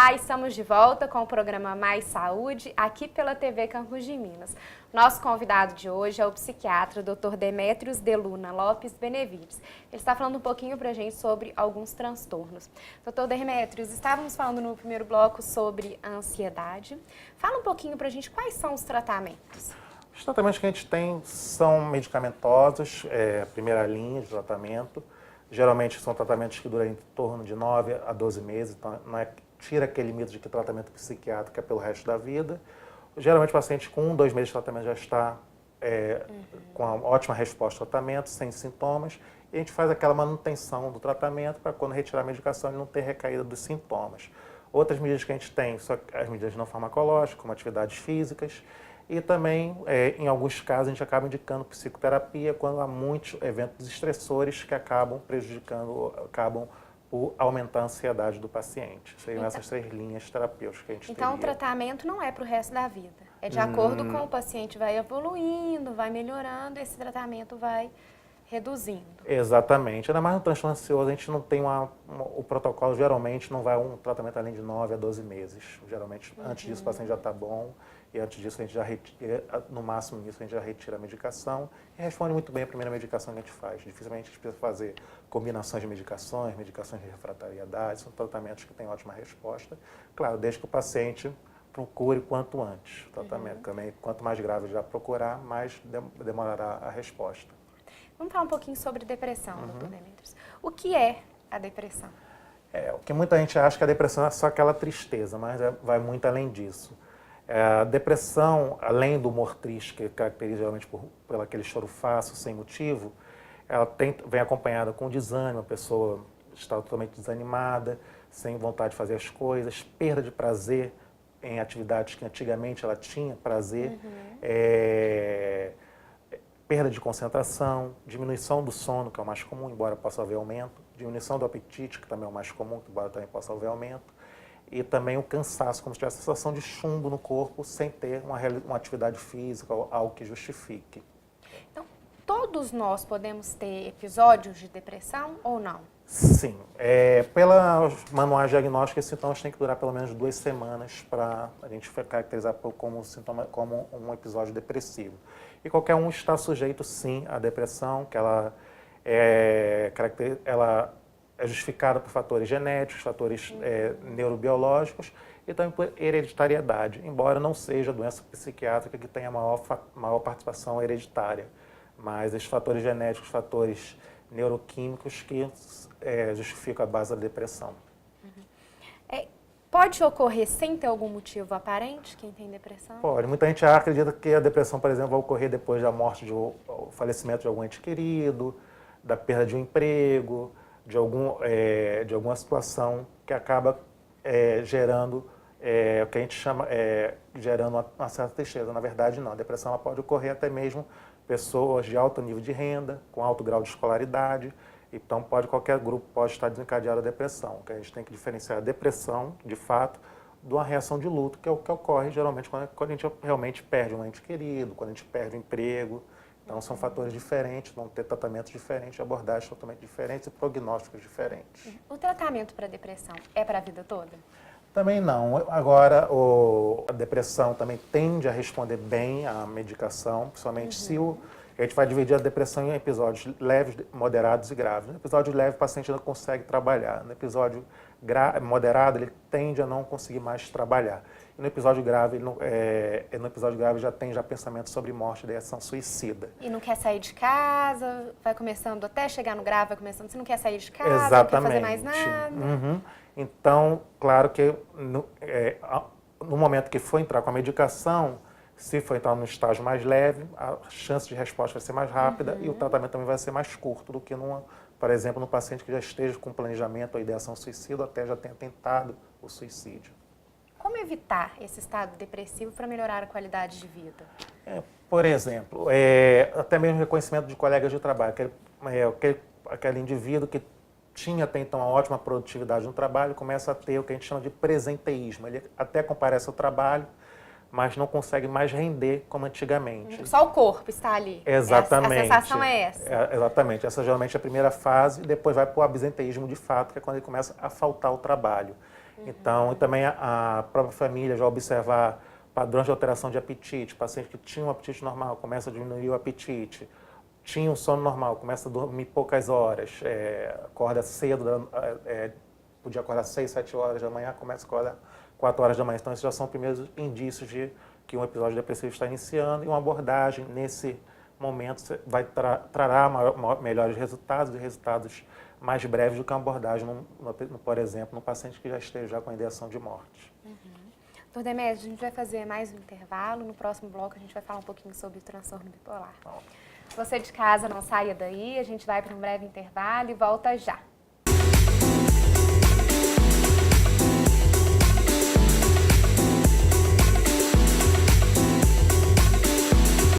Olá, estamos de volta com o programa Mais Saúde, aqui pela TV Campos de Minas. Nosso convidado de hoje é o psiquiatra Dr. Demétrios de Luna Lopes Benevides. Ele está falando um pouquinho para a gente sobre alguns transtornos. Dr. Demétrios, estávamos falando no primeiro bloco sobre a ansiedade. Fala um pouquinho para a gente quais são os tratamentos. Os tratamentos que a gente tem são medicamentosos, primeira linha de tratamento. Geralmente são tratamentos que duram em torno de 9 a 12 meses, então não tira aquele mito de que tratamento psiquiátrico é pelo resto da vida. Geralmente o paciente com 1, 2 meses de tratamento já está com uma ótima resposta ao tratamento, sem sintomas, e a gente faz aquela manutenção do tratamento para quando retirar a medicação ele não ter recaída dos sintomas. Outras medidas que a gente tem são as medidas não farmacológicas, como atividades físicas, e também, em alguns casos, a gente acaba indicando psicoterapia quando há muitos eventos estressores que acabam prejudicando, acabam por aumentar a ansiedade do paciente. Seriam essas 3 linhas terapêuticas que a gente Então, teria. o tratamento não é para o resto da vida. É de acordo com o paciente vai evoluindo, vai melhorando, esse tratamento vai reduzindo. Exatamente. Ainda mais no transtorno ansioso, a gente não tem o protocolo, geralmente, não vai um tratamento além de 9 a 12 meses. Geralmente, antes disso, o paciente já está bom. E antes disso, a gente já retira, no máximo nisso, a gente já retira a medicação e responde muito bem a primeira medicação que a gente faz. Dificilmente a gente precisa fazer combinações de medicações, medicações de refratariedade, são tratamentos que têm ótima resposta. Claro, desde que o paciente procure quanto antes o tratamento. Também, quanto mais grave já procurar, mais demorará a resposta. Vamos falar um pouquinho sobre depressão, Dr. Demétrios. O que é a depressão? O que muita gente acha que a depressão é só aquela tristeza, mas vai muito além disso. A depressão, além do humor triste, que caracteriza geralmente por aquele choro fácil, sem motivo, ela vem acompanhada com desânimo, a pessoa está totalmente desanimada, sem vontade de fazer as coisas, perda de prazer em atividades que antigamente ela tinha prazer, perda de concentração, diminuição do sono, que é o mais comum, embora possa haver aumento, diminuição do apetite, que também é o mais comum, embora também possa haver aumento, e também o cansaço, como se tivesse a sensação de chumbo no corpo, sem ter uma atividade física ou algo que justifique. Então, todos nós podemos ter episódios de depressão ou não? Sim. Pelos manuais diagnósticos, esses sintomas têm que durar pelo menos 2 semanas para a gente caracterizar como um episódio depressivo. E qualquer um está sujeito, sim, à depressão, que ela é justificada por fatores genéticos, fatores neurobiológicos e também por hereditariedade, embora não seja doença psiquiátrica que tenha maior participação hereditária. Mas esses fatores genéticos, fatores neuroquímicos que justificam a base da depressão. Pode ocorrer sem ter algum motivo aparente, quem tem depressão? Pode. Muita gente acredita que a depressão, por exemplo, vai ocorrer depois da morte, do falecimento de algum ente querido, da perda de um emprego, de alguma situação que acaba gerando o que a gente chama, gerando uma certa tristeza. Na verdade, não. A depressão ela pode ocorrer até mesmo pessoas de alto nível de renda, com alto grau de escolaridade. Então, qualquer grupo pode estar desencadeado a depressão. Que a gente tem que diferenciar a depressão, de fato, de uma reação de luto, que é o que ocorre geralmente quando a gente realmente perde um ente querido, quando a gente perde um emprego. Então, são fatores diferentes, vão ter tratamentos diferentes, abordagens totalmente diferentes e prognósticos diferentes. O tratamento para depressão é para a vida toda? Também não. Agora, a depressão também tende a responder bem à medicação, principalmente se a gente vai dividir a depressão em episódios leves, moderados e graves. No episódio leve, o paciente não consegue trabalhar. No episódio moderado, ele tende a não conseguir mais trabalhar. E no episódio grave, já tem pensamento sobre morte, ideação suicida. E não quer sair de casa, vai começando até chegar no grave, vai começando, você não quer sair de casa, Exatamente. não quer fazer mais nada. Então, claro que no momento que for entrar com a medicação, se for entrar num estágio mais leve, a chance de resposta vai ser mais rápida e o tratamento também vai ser mais curto do que, por exemplo, no paciente que já esteja com planejamento ou ideação suicida, até já tenha tentado o suicídio. Como evitar esse estado depressivo para melhorar a qualidade de vida? Por exemplo, até mesmo reconhecimento de colegas de trabalho. Aquele indivíduo que tinha até então uma ótima produtividade no trabalho, começa a ter o que a gente chama de presenteísmo. Ele até comparece ao trabalho, mas não consegue mais render como antigamente. Só o corpo está ali. Exatamente. A sensação é essa. Exatamente. Essa geralmente é a primeira fase, e depois vai para o absenteísmo de fato, que é quando ele começa a faltar o trabalho. Então, e também a própria família já observar padrões de alteração de apetite, paciente que tinha um apetite normal começa a diminuir o apetite, tinha um sono normal, começa a dormir poucas horas, acorda cedo, podia acordar 6, 7 horas da manhã, começa a acordar 4 horas da manhã. Então, esses já são primeiros indícios de que um episódio depressivo está iniciando, e uma abordagem nesse momento trará melhores resultados, e resultados mais breves do que uma abordagem, por exemplo, num paciente que já esteja com a ideação de morte. Doutor Demétrios, a gente vai fazer mais um intervalo. No próximo bloco a gente vai falar um pouquinho sobre o transtorno bipolar. Você de casa, não saia daí, a gente vai para um breve intervalo e volta já.